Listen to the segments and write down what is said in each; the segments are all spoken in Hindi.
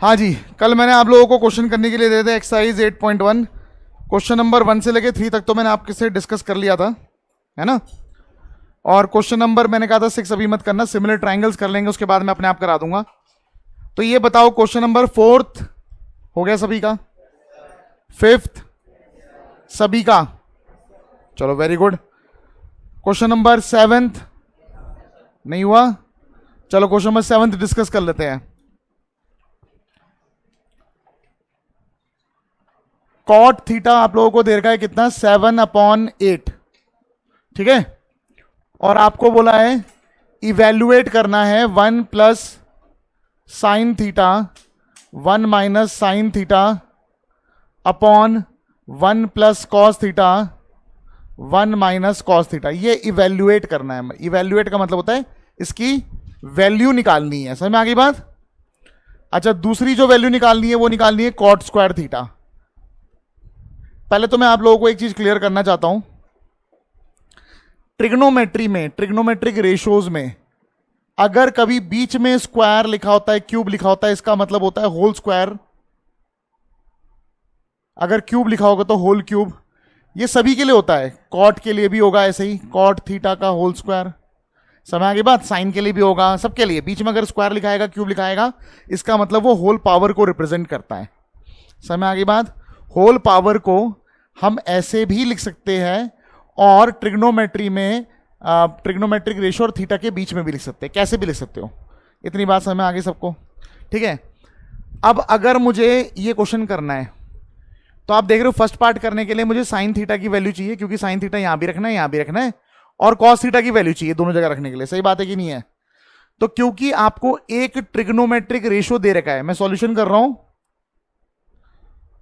हाँ जी, कल मैंने आप लोगों को क्वेश्चन करने के लिए दे दिया एक्सरसाइज 8.1। क्वेश्चन नंबर 1 से लेके 3 तक तो मैंने आपके से डिस्कस कर लिया था, है ना। और क्वेश्चन नंबर मैंने कहा था 6 अभी मत करना, सिमिलर ट्रायंगल्स कर लेंगे, उसके बाद मैं अपने आप करा दूंगा। तो ये बताओ क्वेश्चन नंबर 4 हो गया सभी का, 5 सभी का, चलो वेरी गुड। क्वेश्चन नंबर 7 नहीं हुआ, चलो क्वेश्चन नंबर 7 डिस्कस कर लेते हैं। कॉट थीटा आप लोगों को दे रखा है कितना, 7/8, ठीक है। और आपको बोला है इवेल्युएट करना है 1 plus sine theta 1 minus sine theta upon 1 plus cos theta 1 minus cos theta. ये इवेल्युएट करना है। इवेल्युएट का मतलब होता है इसकी वैल्यू निकालनी है, समझ में आ गई बात। अच्छा, दूसरी जो वैल्यू निकालनी है वो निकालनी है कॉट स्क्वायर थीटा। पहले तो मैं आप लोगों को एक चीज क्लियर करना चाहता हूं, ट्रिग्नोमेट्री में, ट्रिग्नोमेट्रिक रेशियोज में अगर कभी बीच में स्क्वायर लिखा होता है, क्यूब लिखा होता है, इसका मतलब होता है होल स्क्वायर। अगर क्यूब लिखा होगा तो होल क्यूब। ये सभी के लिए होता है, कॉट के लिए भी होगा ऐसे ही, कॉट थीटा का होल स्क्वायर। समझ आ गई बात। साइन के लिए भी होगा, सबके लिए बीच में अगर स्क्वायर लिखाएगा, क्यूब लिखाएगा, इसका मतलब वो होल पावर को रिप्रेजेंट करता है। समझ आ गई बात। होल पावर को हम ऐसे भी लिख सकते हैं और ट्रिग्नोमेट्री में ट्रिग्नोमेट्रिक रेशियो और थीटा के बीच में भी लिख सकते हैं, कैसे भी लिख सकते हो। इतनी बात समझ में आ गई सबको, ठीक है। अब अगर मुझे ये क्वेश्चन करना है तो आप देख रहे हो फर्स्ट पार्ट करने के लिए मुझे साइन थीटा की वैल्यू चाहिए, क्योंकि साइन थीटा यहां भी रखना है, यहां भी रखना है, और कॉस थीटा की वैल्यू चाहिए दोनों जगह रखने के लिए। सही बात है कि नहीं है। तो क्योंकि आपको एक ट्रिग्नोमेट्रिक रेशियो दे रखा है, मैं सॉल्यूशन कर रहा हूं,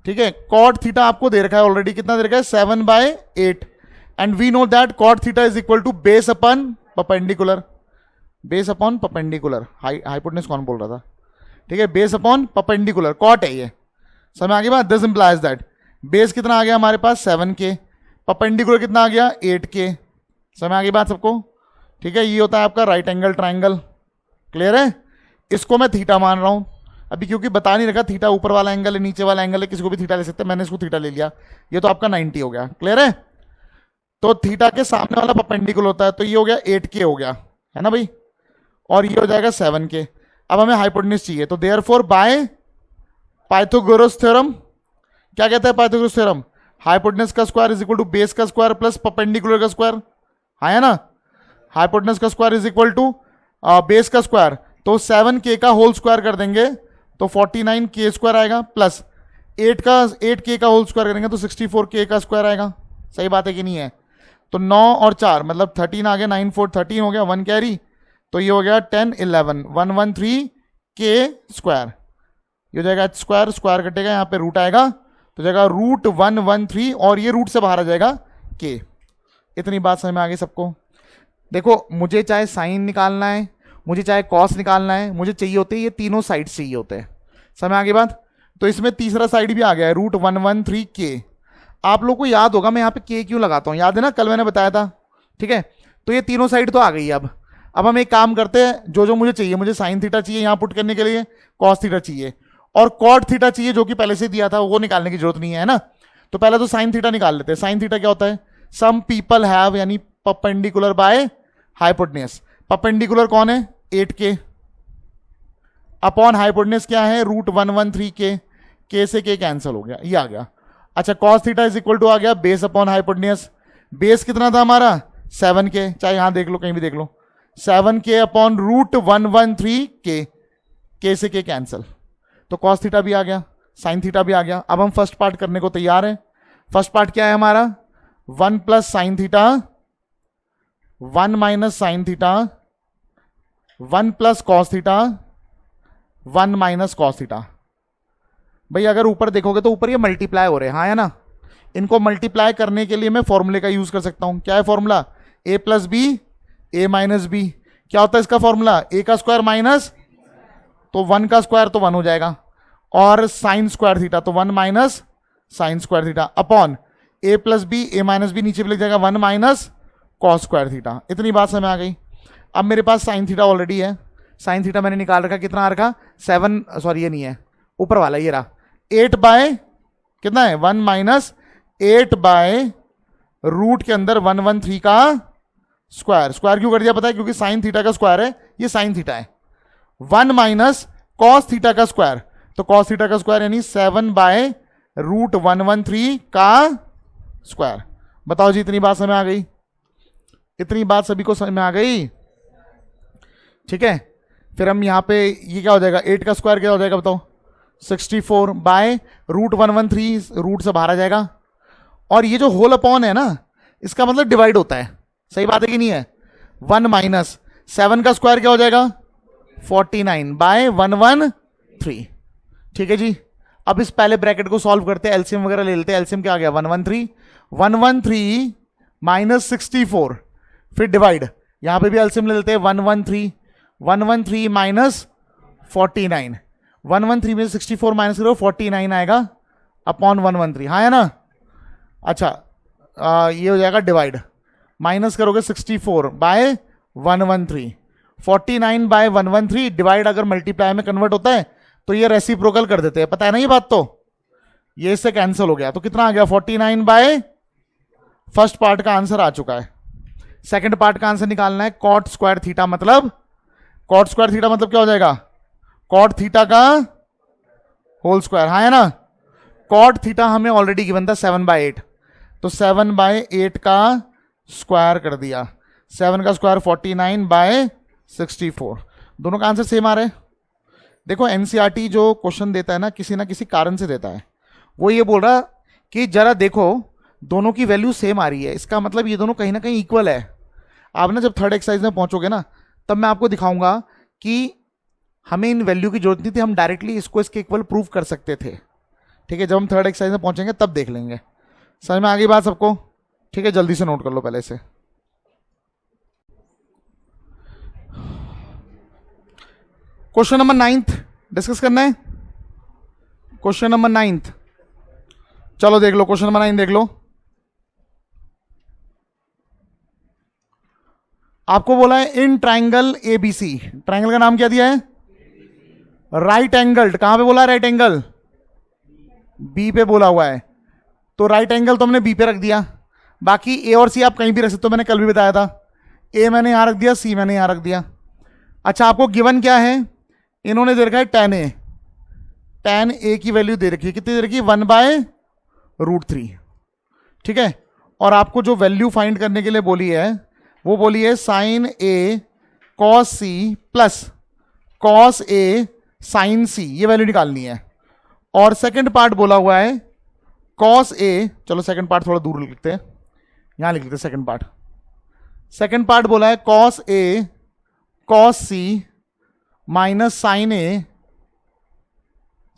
ठीक है। कॉट थीटा आपको दे रखा है ऑलरेडी, कितना दे रखा है, 7/8, and we know that cot theta is equal to base upon perpendicular. Base upon perpendicular, hypotenuse कौन बोल रहा था, ठीक है, बेस अपॉन परपेंडिकुलर, कॉट है ये। समझ आ गई बात। दिस इंप्लाइज दैट बेस कितना आ गया हमारे पास 7K, परपेंडिकुलर कितना आ गया 8K। समझ आ गई बात सबको, ठीक है। ये होता है आपका राइट एंगल ट्राइंगल। क्लियर है। इसको मैं थीटा मान रहा हूं अभी, क्योंकि बता नहीं रखा थीटा ऊपर वाला एंगल है नीचे वाला एंगल है, किसी को भी थीटा ले सकते हैं, मैंने इसको थीटा ले लिया। ये तो आपका 90 हो गया। क्लियर है। तो थीटा के सामने वाला परपेंडिकुलर होता है, तो ये हो गया 8K हो गया, है ना भाई, और ये हो जाएगा 7K। अब हमें हाइपोटेन्यूज चाहिए, तो देयरफॉर बाय पाइथागोरस थ्योरम, क्या कहता है पाइथागोरस थ्योरम, हाइपोटेन्यूज का square is equal to base का स्क्वायर प्लस परपेंडिकुलर का स्क्वायर, है ना। हाइपोटेन्यूज का square is equal to base का स्क्वायर, तो 7K का होल स्क्वायर कर देंगे तो 49K स्क्वायर आएगा, प्लस 8K का होल स्क्वायर करेंगे तो 64K का स्क्वायर आएगा। सही बात है कि नहीं है। तो 9 और 4 मतलब 13 आ गया, 9 4 13 हो गया, 1 कैरी, तो ये हो गया 10 11 113K स्क्वायर। ये हो जाएगा स्क्वायर, स्क्वायर कटेगा, यहाँ पे रूट आएगा तो जाएगा रूट 113, और ये रूट से बाहर आ जाएगा K। इतनी बात समझ में आ गई सबको। देखो, मुझे चाहे साइन निकालना है, मुझे चाहे कॉस निकालना है, मुझे चाहिए होते हैं ये तीनों साइड चाहिए होते हैं। समझ आ गई बात। तो इसमें तीसरा साइड भी आ गया है, रूट 113K। आप लोग को याद होगा मैं यहाँ पे K क्यों लगाता हूँ, याद है ना, कल मैंने बताया था, ठीक है। तो ये तीनों साइड तो आ गई। अब हम एक काम करते हैं, जो जो मुझे चाहिए, मुझे साइन थीटा चाहिए यहाँ पुट करने के लिए, कॉस थीटा चाहिए, और कॉट थीटा चाहिए जो कि पहले से दिया था, वो निकालने की जरूरत नहीं है ना। तो पहले तो साइन थीटा निकाल लेते हैं। साइन थीटा क्या होता है, सम पीपल हैव, यानी परपेंडिकुलर बाय हाइपोटेन्यूज। परपेंडिकुलर कौन है 8K, अपॉन हाइपोटेन्यूज क्या है रूट 113K, K से K कैंसिल हो गया, ये आ गया। अच्छा, cos theta is equal to आ गया बेस अपॉन हाइपोटेन्यूज। बेस कितना था हमारा 7K, चाहे यहां देख लो कहीं भी देख लो, 7K upon root 113K, K से K कैंसिल, तो कॉस थीटा भी आ गया, साइन थीटा भी आ गया। अब हम फर्स्ट पार्ट करने को तैयार हैं। फर्स्ट पार्ट क्या है हमारा, 1 plus sine theta 1 minus sine theta 1 plus cos theta 1 minus cos theta. भाई अगर ऊपर देखोगे तो ऊपर ये मल्टीप्लाई हो रहे हैं, हाँ है ना। इनको मल्टीप्लाई करने के लिए मैं फॉर्मूले का यूज कर सकता हूं। क्या है formula, a plus B A minus B. क्या होता है इसका फॉर्मूला, a का स्क्वायर माइनस, तो 1 का स्क्वायर तो 1 हो जाएगा, और साइन स्क्वायर थीटा तो 1 minus sine square theta, upon a plus B A minus B, नीचे भी लिख जाएगा 1 माइनस कॉस स्क्वायर थीटा। इतनी बात समझ आ गई। अब मेरे पास साइन थीटा ऑलरेडी है, साइन थीटा मैंने निकाल रखा, कितना आ रखा 7, सॉरी ये नहीं है, ऊपर वाला ये रहा 8 बाय कितना है 1 माइनस 8 बाय रूट के अंदर 113 का स्क्वायर। स्क्वायर क्यों कर दिया पता है, क्योंकि साइन थीटा का स्क्वायर है, ये साइन थीटा है। 1 माइनस कॉस थीटा का स्क्वायर, तो कॉस थीटा का स्क्वायर यानी 7 बाय रूट 113 का स्क्वायर। बताओ जी, इतनी बात समझ में आ गई? इतनी बात सभी को समझ में आ गई? ठीक है, फिर हम यहां पे ये क्या हो जाएगा, 8 का स्क्वायर क्या हो जाएगा बताओ, 64 बाय रूट 113, रूट से बाहर आ जाएगा। और ये जो होल अपॉन है ना, इसका मतलब डिवाइड होता है, सही बात है कि नहीं है? 1 माइनस 7 का स्क्वायर क्या हो जाएगा 49 बाय 113। ठीक है जी, अब इस पहले ब्रैकेट को सॉल्व करते हैं, एलसीएम वगैरह ले लेते हैं। एलसीएम क्या आ गया 113 माइनस 64, फिर डिवाइड, यहां पे भी एलसीएम ले लेते हैं 113 माइनस 49, 113 में 64 माइनस करो 49 आएगा अपॉन 113, हाँ है ना? अच्छा ये हो जाएगा डिवाइड, माइनस करोगे 64 बाय 113, 49 बाय 113 डिवाइड अगर मल्टीप्लाई में कन्वर्ट होता है तो ये रेसिप्रोकल कर देते हैं, पता है ना ये बात? तो ये इससे कैंसिल हो गया, तो कितना आ गया 49 बाय, फर्स्ट पार्ट का आंसर आ चुका है। सेकंड पार्ट का आंसर निकालना है, कॉट स्क्वायर थीटा मतलब, कॉट स्क्वायर थीटा मतलब क्या हो जाएगा, कॉट थीटा का होल स्क्वायर, हाँ है ना? कॉट थीटा हमें ऑलरेडी गिवन था 7/8, तो 7/8 का स्क्वायर कर दिया, 7 का स्क्वायर 49 बाय 64, दोनों का आंसर सेम आ रहा है। देखो एनसीईआरटी जो क्वेश्चन देता है ना किसी कारण से देता है, वो ये बोल रहा कि जरा देखो दोनों की वैल्यू सेम आ रही है, इसका मतलब ये दोनों कहीं ना कहीं इक्वल है। आप ना जब थर्ड एक्सरसाइज में पहुंचोगे ना, तब मैं आपको दिखाऊंगा कि हमें इन वैल्यू की जरूरत नहीं थी, हम डायरेक्टली इसको इसके इक्वल प्रूव कर सकते थे। ठीक है, जब हम थर्ड एक्सरसाइज में पहुंचेंगे तब देख लेंगे। समझ में आ गई बात सबको? ठीक है, जल्दी से नोट कर लो पहले से। क्वेश्चन नंबर 9 डिस्कस करना है, क्वेश्चन नंबर 9, चलो देख लो क्वेश्चन नंबर 9 देख लो। आपको बोला है इन ट्राइंगल एबीसी, ट्राइंगल का नाम क्या दिया है, राइट एंगल्ड। कहां पे बोला है राइट एंगल, बी पे बोला हुआ है, तो राइट एंगल तो हमने बी पे रख दिया, बाकी ए और सी आप कहीं भी रख सकते हो, मैंने कल भी बताया था। ए मैंने यहां रख दिया, सी मैंने यहां रख दिया। अच्छा आपको गिवन क्या है, इन्होंने दे रखा है tan ए, tan ए की वैल्यू दे रखी है, कितनी दे रखी है 1/√3। ठीक है, और आपको जो वैल्यू फाइंड करने के लिए बोली है वो बोली है sign A cos C plus cos A sign सी, ये वैल्यू निकालनी है। और सेकंड पार्ट बोला हुआ है कॉस ए, चलो सेकंड पार्ट थोड़ा दूर लिखते हैं, यहां लिख लेते हैं सेकंड पार्ट। सेकंड पार्ट बोला है cos A cos C minus sign A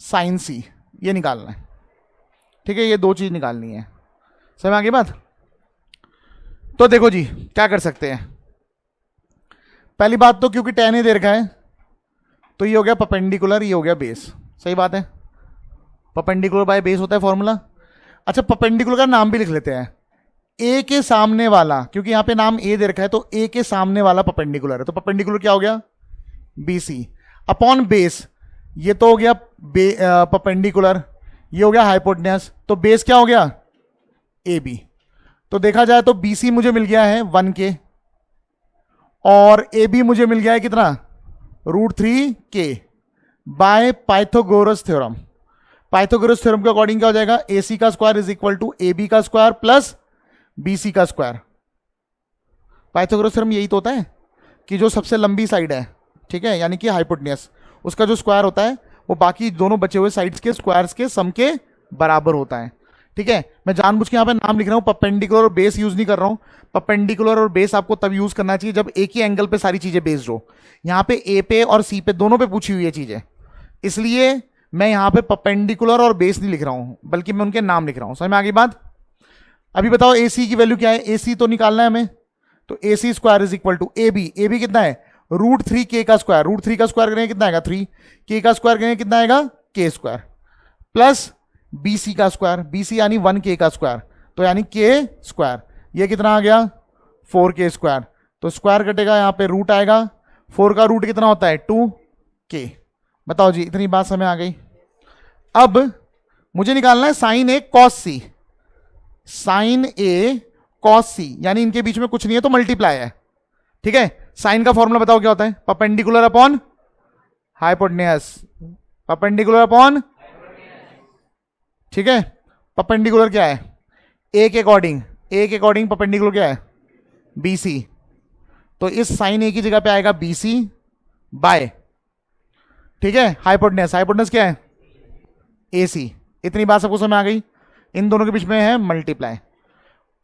sign सी, ये निकालना है। ठीक है, ये दो चीज निकालनी है, समझ में आ गई बात? तो देखो जी क्या कर सकते हैं, पहली बात तो क्योंकि tan ए दे रखा है तो ये हो गया परपेंडिकुलर, ये हो गया बेस, सही बात है, परपेंडिकुलर बाय बेस होता है फॉर्मूला। अच्छा परपेंडिकुलर का नाम भी लिख लेते हैं, ए के सामने वाला, क्योंकि यहां पे नाम ए दे रखा है तो ए के सामने वाला परपेंडिकुलर है, तो परपेंडिकुलर क्या हो गया BC अपॉन बेस, ये तो हो गया परपेंडिकुलर, ये हो गया हाइपोटेन्यूस, तो बेस क्या हो गया AB। तो देखा जाए तो BC मुझे मिल गया है 1K और AB मुझे मिल गया है कितना √3K by Pythagoras theorem. Pythagoras theorem के अकॉर्डिंग क्या हो जाएगा, AC का square is equal to AB का स्क्वायर प्लस BC का स्क्वायर। पाइथागोरस थ्योरम यही तो होता है कि जो सबसे लंबी साइड है, ठीक है, यानी कि हाइपोटेन्यूस, उसका जो स्क्वायर होता है वो बाकी दोनों बचे हुए साइड्स के स्क्वायर्स के सम के बराबर होता है। ठीक है, मैं जानबूझ के यहाँ पे नाम लिख रहा हूँ, परपेंडिकुलर और बेस यूज नहीं कर रहा हूँ। परपेंडिकुलर और बेस आपको तब यूज करना चाहिए जब एक ही एंगल पे सारी चीजें बेस्ड हो। यहाँ पे ए पे और सी पे दोनों पे पूछी हुई है चीजें, इसलिए मैं यहाँ पे परपेंडिकुलर और बेस नहीं लिख रहा हूँ, बल्कि मैं उनके नाम लिख रहा हूँ। समझ में आ गई बात? अभी बताओ ए सी की वैल्यू क्या है, ए सी तो निकालना है हमें, तो A C square is equal to A B कितना है √3K का स्क्वायर, √3 का स्क्वायर करेंगे कितना आएगा 3, K का स्क्वायर करेंगे कितना आएगा K स्क्वायर, प्लस BC का स्क्वायर, BC यानी 1K का स्क्वायर, तो यानी K स्क्वायर, ये कितना आ गया 4K स्क्वायर, तो स्क्वायर कटेगा यहाँ पे रूट आएगा, 4 का रूट कितना होता है 2K। बताओ जी इतनी बात समझ आ गई? अब मुझे निकालना है साइन ए कॉस सी, साइन ए कॉस सी, यानी इनके बीच में कुछ नहीं है तो मल्टीप्लाई है, ठीक है। साइन का फॉर्मूला बताओ क्या होता है, perpendicular upon hypotenuse, perpendicular upon, ठीक है। परपेंडिकुलर क्या है, ए के अकॉर्डिंग, ए के अकॉर्डिंग परपेंडिकुलर क्या है, बी सी, तो इस साइन ए की जगह पे आएगा बी सी बाय, ठीक है, हाइपोटेन्यूस, हाइपोटेन्यूस क्या है, ए सी। इतनी बात सबको समझ आ गई, इन दोनों के बीच में है मल्टीप्लाई।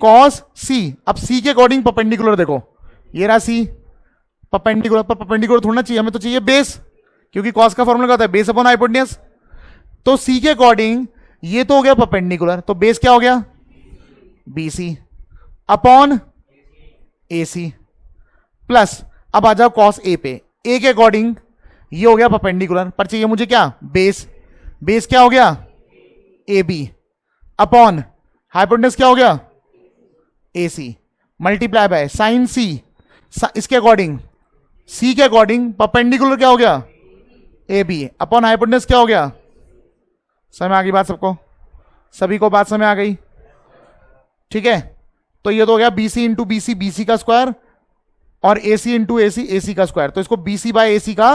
कॉस सी, अब सी के अकॉर्डिंग परपेंडिकुलर देखो, ये रहा सी, परपेंडिकुलर, पर परपेंडिकुलर थोड़ा चाहिए, हमें तो चाहिए बेस, क्योंकि कॉस का फॉर्मूला क्या होता है, बेस अपॉन हाइपोटेन्यूस। तो सी के अकॉर्डिंग ये तो हो गया परपेंडिकुलर, तो बेस क्या हो गया, बी सी अपॉन ए सी, प्लस अब आ जाओ कॉस ए पे, ए के अकॉर्डिंग ये हो गया परपेंडिकुलर, पर चाहिए मुझे क्या, बेस, बेस क्या हो गया, ए बी अपॉन हाइपोटेन्यूस क्या हो गया, ए सी, मल्टीप्लाई बाय साइन सी, इसके अकॉर्डिंग, सी के अकॉर्डिंग परपेंडिकुलर क्या हो गया, ए बी अपॉन हाइपोटेन्यूस क्या हो गया। समझ आ गई बात सबको, सभी को बात समझ आ गई, ठीक है। तो ये तो हो गया B C into B C, B C का स्क्वायर, और ए सी इंटू ए सी, ए सी का स्क्वायर, तो इसको बी सी बाय ए सी का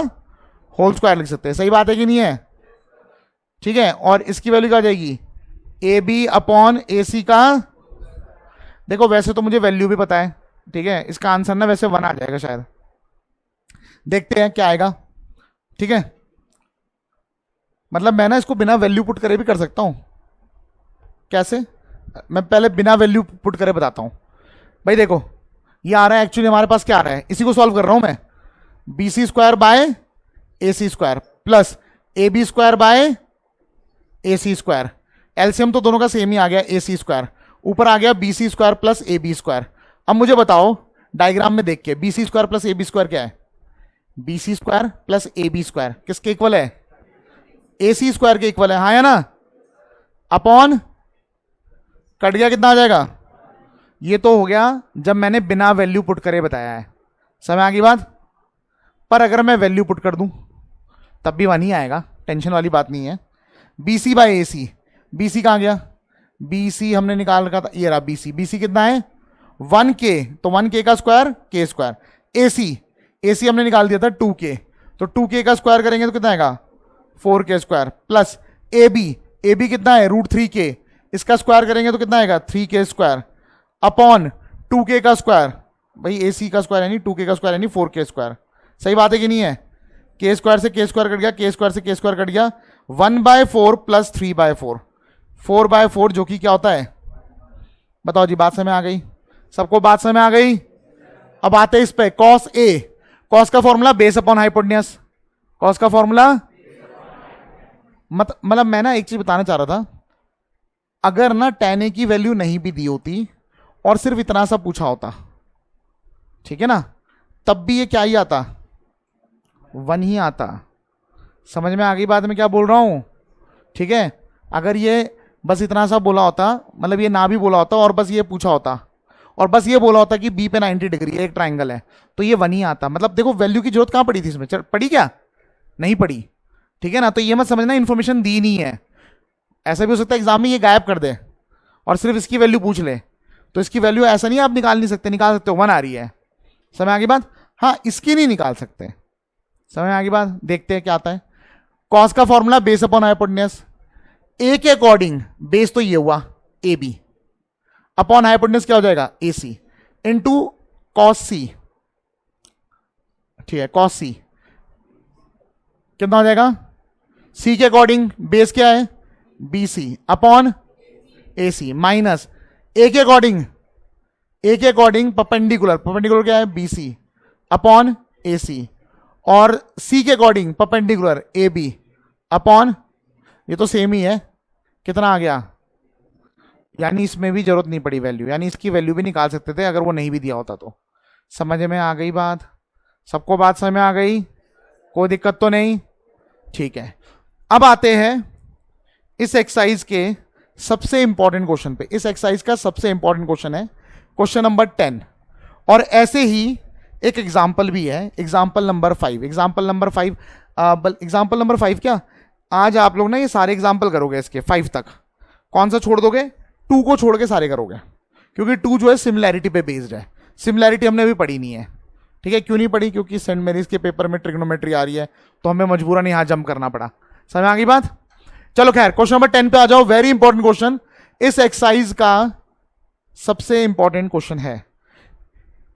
होल स्क्वायर लिख सकते हैं, सही बात है कि नहीं है, ठीक है। और इसकी वैल्यू क्या आ जाएगी, ए बी अपॉन ए सी का, देखो वैसे तो मुझे वैल्यू भी पता है, ठीक है, इसका आंसर ना वैसे 1 आ जाएगा शायद, देखते हैं क्या आएगा, ठीक है। मतलब मैं ना इसको बिना वैल्यू पुट करे भी कर सकता हूं, कैसे, मैं पहले बिना वैल्यू पुट करे बताता हूं। भाई देखो ये आ रहा है, एक्चुअली हमारे पास क्या आ रहा है, इसी को सॉल्व कर रहा हूं मैं, B C square by A C square plus A B square by A C square, LCM तो दोनों का सेम ही आ गया, ए सी स्क्वायर, ऊपर आ गया B C square plus A B square. अब मुझे बताओ डायग्राम में देख के, B C square plus A B square क्या है, B C square plus A B square किसके इक्वल है, ए सी स्क्वायर के इक्वल है, हाँ या ना, अपॉन कट गया कितना आ जाएगा, ये तो हो गया जब मैंने बिना वैल्यू पुट करे बताया है, समझ आ गई बात। पर अगर मैं वैल्यू पुट कर दूं तब भी 1 ही आएगा, टेंशन वाली बात नहीं है। B C by A C, B C कहाँ गया, बी सी हमने निकाल रखा था, ये रहा बी सी, बी सी कितना है 1k, तो 1k का स्क्वायर के स्क्वायर, ए सी हमने निकाल दिया था 2k, तो 2k का स्क्वायर करेंगे तो कितना आएगा 4k square, plus A B कितना है √3k, इसका स्क्वायर करेंगे तो कितना आएगा 3k स्क्वायर, अपॉन 2k का स्क्वायर, भाई ए सी का स्क्वायर यानी 2k का स्क्वायर यानी 4k स्क्वायर, सही बात है कि नहीं है, के स्क्वायर से के स्क्वायर कट गया, के स्क्वायर से के स्क्वायर कट गया, 1/4 प्लस 3/4, 4/4 जो कि क्या होता है, बताओ जी, बात समझ आ गई सबको, बात समझ आ गई। अब आते हैं इस पे, कॉस ए, कॉस का formula base upon hypotenuse, cos का फॉर्मूला, मतलब मैं ना एक चीज बताना चाह रहा था, अगर ना tan a की वैल्यू नहीं भी दी होती और सिर्फ इतना सा पूछा होता, ठीक है ना, तब भी ये क्या ही आता, 1 ही आता, समझ में आ गई बात में क्या बोल रहा हूं, ठीक है। अगर ये बस इतना सा बोला होता, मतलब ये ना भी बोला होता और बस ये पूछा होता और बस ये बोला होता कि बी पे 90 डिग्री है, एक ट्राइंगल है, तो ये 1 ही आता। मतलब देखो वैल्यू की जरूरत कहां पड़ी थी इसमें, पड़ी क्या, नहीं पड़ी, ठीक है ना। तो ये मत समझना इन्फॉर्मेशन दी नहीं है, ऐसा भी हो सकता है एग्जाम में ये गायब कर दे और सिर्फ इसकी वैल्यू पूछ ले, तो इसकी वैल्यू ऐसा नहीं आप निकाल नहीं सकते, निकाल सकते हो 1 आ रही है, समझ आ गई बात, हाँ इसकी नहीं निकाल सकते, समझ आ गई बात। देखते हैं क्या आता है, कॉस का फॉर्मूला बेस अपॉन हाइपोटेन्यूस, ए के अकॉर्डिंग बेस तो ये हुआ ए बी, अपॉन हाइपोटेन्यूस क्या हो जाएगा ए सी, इंटू कॉस सी, ठीक है, कॉस सी कितना हो जाएगा, सी के अकॉर्डिंग बेस क्या है बी सी अपॉन ए सी, माइनस ए के अकॉर्डिंग परपेंडिकुलर क्या है बी सी अपॉन ए सी, और सी के according perpendicular A B upon, ये तो सेम ही है, कितना आ गया, यानी इसमें भी जरूरत नहीं पड़ी वैल्यू, यानी इसकी वैल्यू भी निकाल सकते थे अगर वो नहीं भी दिया होता तो। समझ में आ गई बात सबको, बात समझ में आ गई, कोई दिक्कत तो नहीं, ठीक है। अब आते हैं इस एक्सरसाइज के सबसे इंपॉर्टेंट क्वेश्चन पे। इस एक्सरसाइज का सबसे इंपॉर्टेंट क्वेश्चन है क्वेश्चन नंबर 10, और ऐसे ही एक एग्जाम्पल भी है, एग्जाम्पल नंबर 5 क्या आज आप लोग ना ये सारे एग्जाम्पल करोगे इसके 5 तक। कौन सा छोड़ दोगे? 2 को छोड़ के सारे करोगे, क्योंकि 2 जो है सिमिलैरिटी पे बेस्ड है। सिमिलैरिटी हमने अभी पढ़ी नहीं है, ठीक है। क्यों नहीं पढ़ी? क्योंकि सेंट मेरीज के पेपर में ट्रिग्नोमेट्री आ रही है, तो हमें मजबूरन यहाँ जंप करना पड़ा। समझ आ गई बात? चलो खैर, क्वेश्चन नंबर 10 पे आ जाओ। वेरी इंपॉर्टेंट क्वेश्चन, इस एक्सरसाइज का सबसे इंपॉर्टेंट क्वेश्चन है।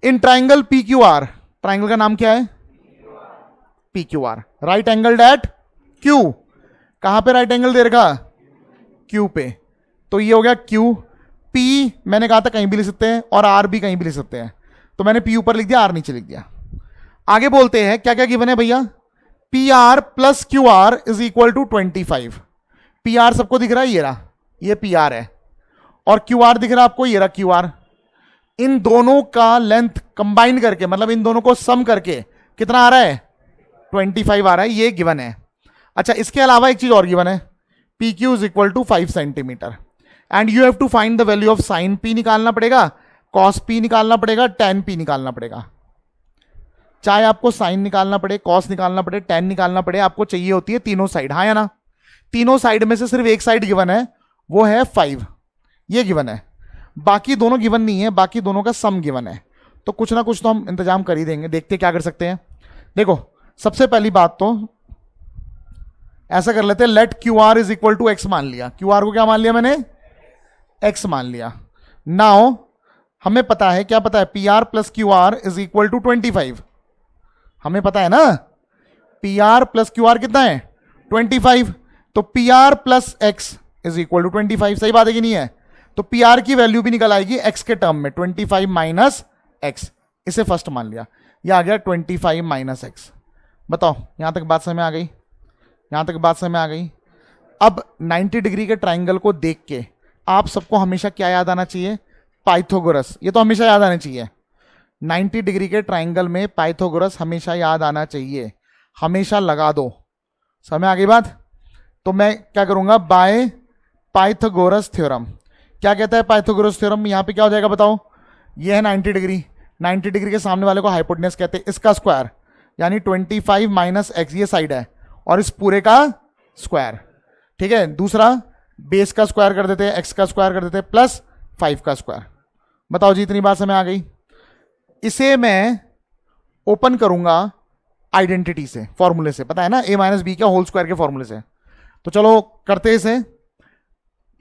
In triangle P Q R, triangle का नाम क्या है? P Q R, right angle at Q. कहां पे राइट एंगल दे रखा? क्यू पे। तो ये हो गया क्यू। पी मैंने कहा था कहीं भी लिख सकते हैं, और आर भी कहीं भी लिख सकते हैं, तो मैंने पी ऊपर लिख दिया, आर नीचे लिख दिया। आगे बोलते हैं क्या क्या गिवन है भैया? P R plus Q R is equal to 25। P R सबको दिख रहा है, ये रहा, ये पी आर है, और क्यू आर दिख रहा है आपको, ये रहा क्यू आर। इन दोनों का लेंथ कंबाइन करके, मतलब इन दोनों को सम करके कितना आ रहा है? 25 आ रहा है, ये गिवन है। अच्छा, इसके अलावा एक चीज और गिवन है, P Q is equal to 5 centimetre, and you have to find the value of sine P निकालना पड़ेगा, कॉस पी निकालना पड़ेगा, टेन पी निकालना पड़ेगा। चाहे आपको साइन निकालना पड़े, कॉस निकालना पड़े, टेन निकालना पड़े, आपको चाहिए होती है तीनों साइड, हाँ या ना? तीनों साइड में से सिर्फ एक साइड गिवन है, वो है 5, ये गिवन है। बाकी दोनों गिवन नहीं है, बाकी दोनों का सम गिवन है। तो कुछ ना कुछ तो हम इंतजाम कर ही देंगे, देखते क्या कर सकते हैं। देखो, सबसे पहली बात तो ऐसा कर लेते हैं, let Q R is equal to X मान लिया। क्यू आर को क्या मान लिया मैंने? एक्स मान लिया। नाउ हमें पता है, क्या पता है? P R plus Q R is equal to 25। हमें पता है ना, P R plus Q R कितना है? 25। तो P R plus X is equal to 25। सही बात है कि नहीं है? तो पी आर की वैल्यू भी निकल आएगी एक्स के टर्म में, 25 माइनस एक्स। इसे फर्स्ट मान लिया, यह आ गया 25 माइनस एक्स। बताओ, यहां तक बात समझ में आ गई? यहां तक बात समझ में आ गई? अब 90 डिग्री के ट्राइंगल को देख के आप सबको हमेशा क्या याद आना चाहिए? पाइथागोरस। ये तो हमेशा याद आना चाहिए। 90 डिग्री के ट्राइंगल में पाइथागोरस हमेशा याद आना चाहिए, हमेशा लगा दो। समझ आ गई बात? तो मैं क्या करूंगा? Bye Pythagoras theorem. क्या कहता है पाइथागोरस थ्योरम? यहां पे क्या हो जाएगा बताओ? ये है 90 डिग्री, 90 डिग्री के सामने वाले को हाइपोटेनस कहते हैं, इसका स्क्वायर यानी 25 माइनस एक्स, ये साइड है, और इस पूरे का स्क्वायर, ठीक है। दूसरा बेस का स्क्वायर कर देते हैं, एक्स का स्क्वायर कर देते हैं, प्लस 5 का स्क्वायर। बताओ जी, इतनी बात समझ आ गई? इसे मैं ओपन करूंगा आइडेंटिटी से, फॉर्मूले से, पता है ना, ए माइनस बी का होल स्क्वायर के फॉर्मूले से। तो चलो करते इसे।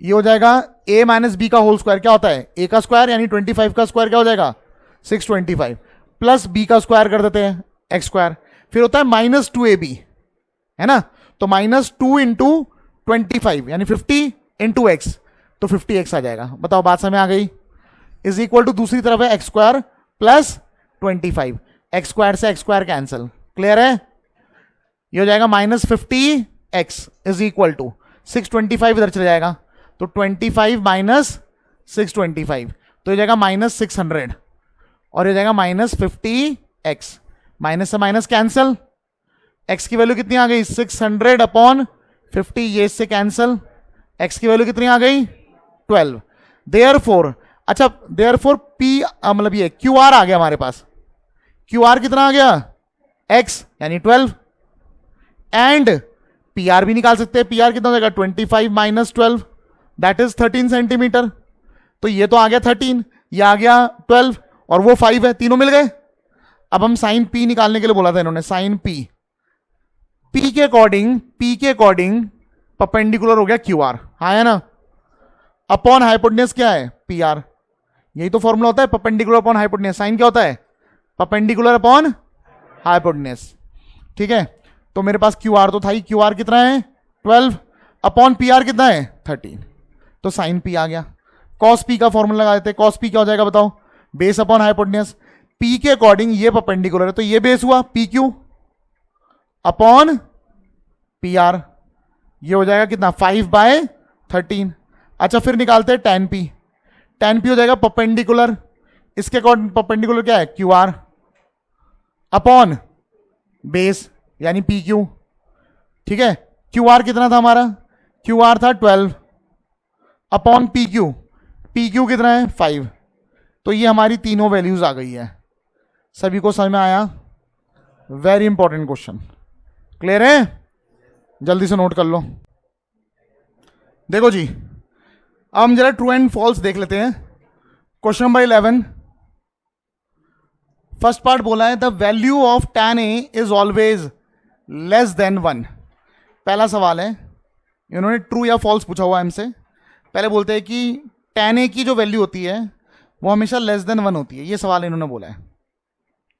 ये हो जाएगा ए माइनस बी का होल स्क्वायर क्या होता है? ए का स्क्वायर यानी 25 का स्क्वायर क्या हो जाएगा? 625, प्लस बी का स्क्वायर कर देते हैं, एक्स स्क्वायर, फिर होता है माइनस 2ab, है ना? तो माइनस 2 इंटू 25 यानी 50 इंटू एक्स, तो 50x आ जाएगा। बताओ, बात समझ आ गई? इज इक्वल टू दूसरी तरफ है x square plus 25, x square से एक्स स्क्वायर कैंसिल, क्लियर है? ये हो जाएगा minus 50x is equal to 625, इधर चले जाएगा, तो 25 माइनस 625, तो ये जाएगा माइनस 600, और ये जाएगा माइनस 50x, माइनस से माइनस कैंसिल, x की वैल्यू कितनी आ गई? 600 अपॉन 50, ये इससे कैंसिल, x की वैल्यू कितनी आ गई? 12। देयरफॉर, अच्छा देयरफॉर p मतलब ये क्यू आर आ गया हमारे पास। क्यू आर कितना आ गया? x यानी 12, एंड पी आर भी निकाल सकते हैं। पी आर कितना हो जाएगा? 25 माइनस 12, दैट इज 13 सेंटीमीटर। तो ये तो आ गया 13, ये आ गया 12, और वो 5 है, तीनों मिल गए। अब हम साइन पी निकालने के लिए बोला था इन्होंने, साइन पी, पी के अकॉर्डिंग परपेंडिकुलर हो गया क्यू आर, हाँ है ना? अपॉन हाइपोटेनस क्या है? P are. यही तो फॉर्मूला होता है, परपेंडिकुलर अपॉन हाइपोटेनस। साइन क्या होता है? परपेंडिकुलर अपॉन हाइपोटेनस, ठीक है। तो मेरे पास क्यू आर तो था ही, क्यू आर कितना है? 12, अपॉन पी आर कितना है? 13, तो साइन पी आ गया। कॉस पी का फॉर्मूला लगा देते हैं। कॉस पी क्या हो जाएगा बताओ? Base upon hypotenuse. पी के अकॉर्डिंग ये परपेंडिकुलर है, तो ये बेस हुआ P Q upon P R, ये हो जाएगा कितना? 5/13। अच्छा, फिर निकालते हैं tan p। tan p हो जाएगा परपेंडिकुलर, इसके अकॉर्डिंग परपेंडिकुलर क्या है? क्यू आर अपॉन बेस यानी पी क्यू, ठीक है। क्यू आर कितना था हमारा? क्यू आर था 12 upon P Q, P Q कितना है? 5। तो ये हमारी तीनों वैल्यूज आ गई है। सभी को समझ में आया? वेरी इंपॉर्टेंट क्वेश्चन, क्लियर है? जल्दी से नोट कर लो। देखो जी, अब हम जरा ट्रू एंड फॉल्स देख लेते हैं। क्वेश्चन नंबर 11, फर्स्ट पार्ट बोला है the value of tan a is always less than 1। पहला सवाल है, इन्होंने ट्रू या फॉल्स पूछा हुआ है हमसे। पहले बोलते हैं कि tan a की जो वैल्यू होती है वो हमेशा लेस देन 1 होती है, ये सवाल इन्होंने बोला है।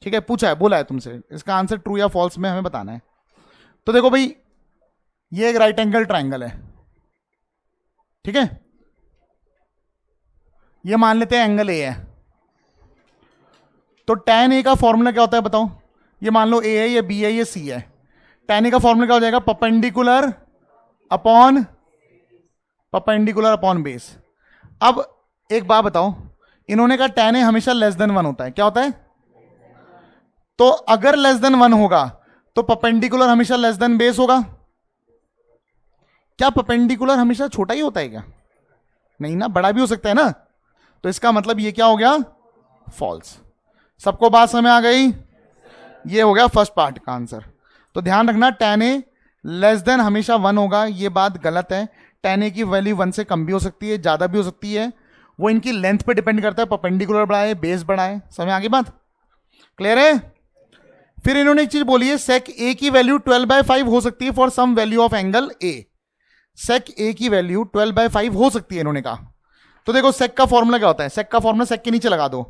ठीक है, पूछा है, बोला है तुमसे, इसका आंसर ट्रू या फॉल्स में हमें बताना है। तो देखो भाई, ये एक राइट एंगल ट्राइंगल है, ठीक है, ये मान लेते हैं एंगल ए है। तो tan a का फॉर्मूला क्या होता है बताओ? ये मान लो a है, ये b है, ये c है। tan a का फॉर्मूला क्या हो जाएगा? Perpendicular upon base. अब एक बात बताओ, इन्होंने कहा tan a हमेशा लेस देन 1 होता है, क्या होता है? तो अगर लेस देन 1 होगा तो परपेंडिकुलर हमेशा लेस देन बेस होगा। क्या परपेंडिकुलर हमेशा छोटा ही होता है क्या? नहीं ना, बड़ा भी हो सकता है ना। तो इसका मतलब ये क्या हो गया? फॉल्स। सबको बात समझ आ गई? ये हो गया फर्स्ट पार्ट का आंसर। तो ध्यान रखना, tan a लेस देन हमेशा 1 होगा, ये बात गलत है। tan a की वैल्यू 1 से कम भी हो सकती है, ज्यादा भी हो सकती है, वो इनकी लेंथ पे डिपेंड करता है, परपेंडिकुलर बड़ा है, बेस बड़ा है। समझ आ गई बात? क्लियर है? फिर इन्होंने एक चीज बोली है, sec a की वैल्यू 12/5 हो सकती है for some value of angle a। sec a की वैल्यू 12/5 हो सकती है इन्होंने कहा। तो देखो sec का फॉर्मूला क्या होता है? sec का फॉर्मूला sec के नीचे लगा दो,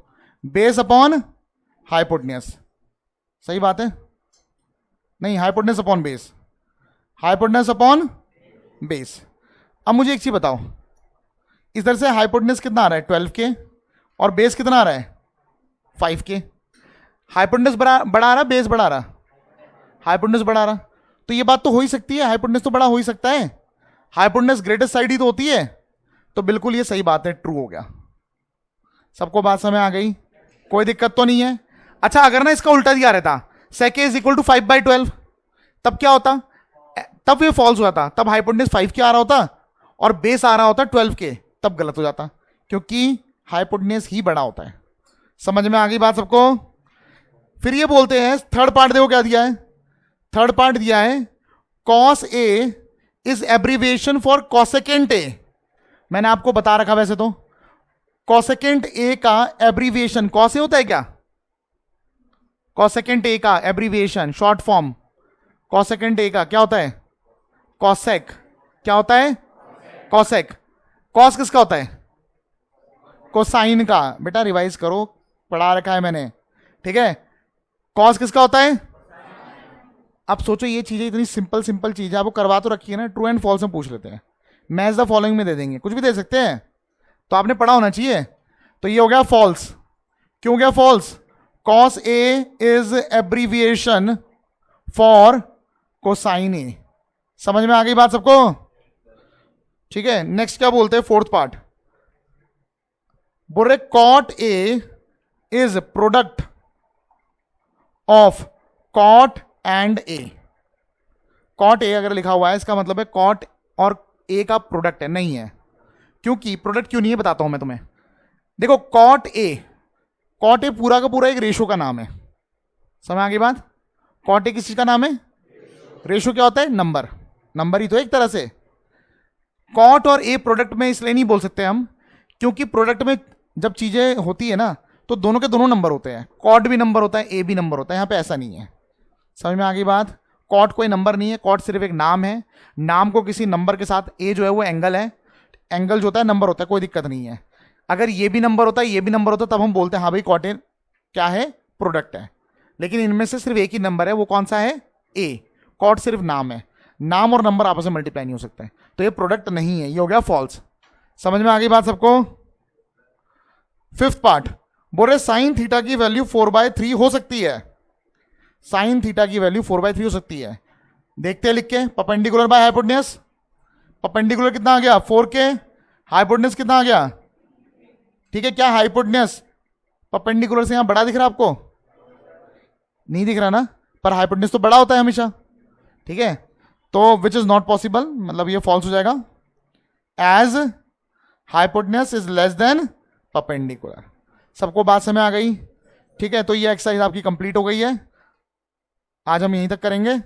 बेस अपॉन हाइपोटेन्यूज। सही बात है? नहीं, hypotenuse upon base, hypotenuse upon base. अब मुझे एक चीज बताओ, इधर से हाइपोटेन्यूज कितना आ रहा है? 12 के, और बेस कितना आ रहा है? 5 के। हाइपोटेन्यूज बड़ा आ रहा, बेस बड़ा आ रहा? हाइपोटेन्यूज बड़ा आ रहा। तो ये बात तो हो ही सकती है, हाइपोटेन्यूज तो बड़ा हो ही सकता है, हाइपोटेन्यूज ग्रेटेस्ट साइड ही तो होती है। तो बिल्कुल ये सही बात है, ट्रू हो गया। सबको बात समझ आ गई? कोई दिक्कत तो नहीं है? अच्छा, अगर ना इसका उल्टा दिया रहता, sec a is equal to 5/12, तब क्या होता? तब ये फॉल्स हुआ था, तब हाइपोटेन्यूज 5 के आ रहा होता और बेस आ रहा होता 12 के, तब गलत हो जाता, क्योंकि हाइपोटेन्यूज ही बड़ा होता है। समझ में आ गई बात सबको? फिर ये बोलते हैं, थर्ड पार्ट देखो क्या दिया है। थर्ड पार्ट दिया है cos a is abbreviation for cosecant a। मैंने आपको बता रखा, वैसे तो cosecant a का एब्रीविएशन cos a होता है क्या? cosecant a का abbreviation short form cosecant a का क्या होता है? cosec। क्या होता है? cosec। cos किसका होता है? कोसाइन का। बेटा रिवाइज करो, पढ़ा रखा है मैंने, ठीक है? cos किसका होता है? अब सोचो, ये चीजें इतनी सिंपल सिंपल चीज है, आपको करवा तो रखी है ना। ट्रू एंड फॉल्स में पूछ लेते हैं, मैच द फॉलोइंग में दे देंगे, कुछ भी दे सकते हैं, तो आपने पढ़ा होना चाहिए। तो ये हो गया फॉल्स। क्यों हो गया false? cos a is abbreviation for cosine a। समझ में आ गई बात सबको? ठीक है, नेक्स्ट क्या बोलते हैं? फोर्थ पार्ट बोल रहे cot a is product of cot and a। cot a अगर लिखा हुआ है, इसका मतलब है cot और a का प्रोडक्ट है, नहीं है। क्योंकि प्रोडक्ट क्यों नहीं है बताता हूं मैं तुम्हें। देखो cot a पूरा का पूरा एक रेशो का नाम है। समझ आ गई बात? cot a किस चीज का नाम है? रेशो क्या होता है? नंबर। नंबर ही तो एक तरह से। cot और a प्रोडक्ट में इसलिए नहीं बोल सकते हम, क्योंकि प्रोडक्ट में जब चीजें होती है ना, तो दोनों के दोनों नंबर होते हैं। cot भी नंबर होता है, a भी नंबर होता है। यहां पे ऐसा नहीं है। समझ में आ गई बात? cot कोई नंबर नहीं है, cot सिर्फ एक नाम है। नाम को किसी नंबर के साथ, a जो है वो एंगल है, एंगल जो होता है नंबर होता है, कोई दिक्कत नहीं है। अगर ये भी नंबर होता है, ये भी नंबर होता है, तब हम बोलते हैं हाँ भाई cot a क्या है? प्रोडक्ट है। लेकिन इनमें से सिर्फ एक ही नंबर है, वो कौन सा है? a। cot सिर्फ नाम है, नाम और नंबर आपस में मल्टीप्लाई नहीं हो सकते हैं, तो ये प्रोडक्ट नहीं है। ये हो गया फॉल्स। समझ में आ गई बात सबको? फिफ्थ पार्ट बोल रहे साइन थीटा की वैल्यू 4/3 हो सकती है। साइन थीटा की वैल्यू 4/3 हो सकती है। देखते हैं लिख के, परपेंडिकुलर बाय हाइपोटेन्यूज। परपेंडिकुलर कितना आ गया? 4 के। हाइपोटेन्यूज कितना आ गया? ठीक है, क्या हाइपोटेन्यूज परपेंडिकुलर से यहां बड़ा दिख रहा है आपको? नहीं दिख रहा ना, पर हाइपोटेन्यूज तो बड़ा होता है हमेशा, ठीक है? तो विच इज नॉट पॉसिबल, मतलब ये फॉल्स हो जाएगा। As hypotenuse is less than perpendicular. सबको बात समझ आ गई? ठीक है, तो ये एक्सरसाइज आपकी कंप्लीट हो गई है। आज हम यहीं तक करेंगे।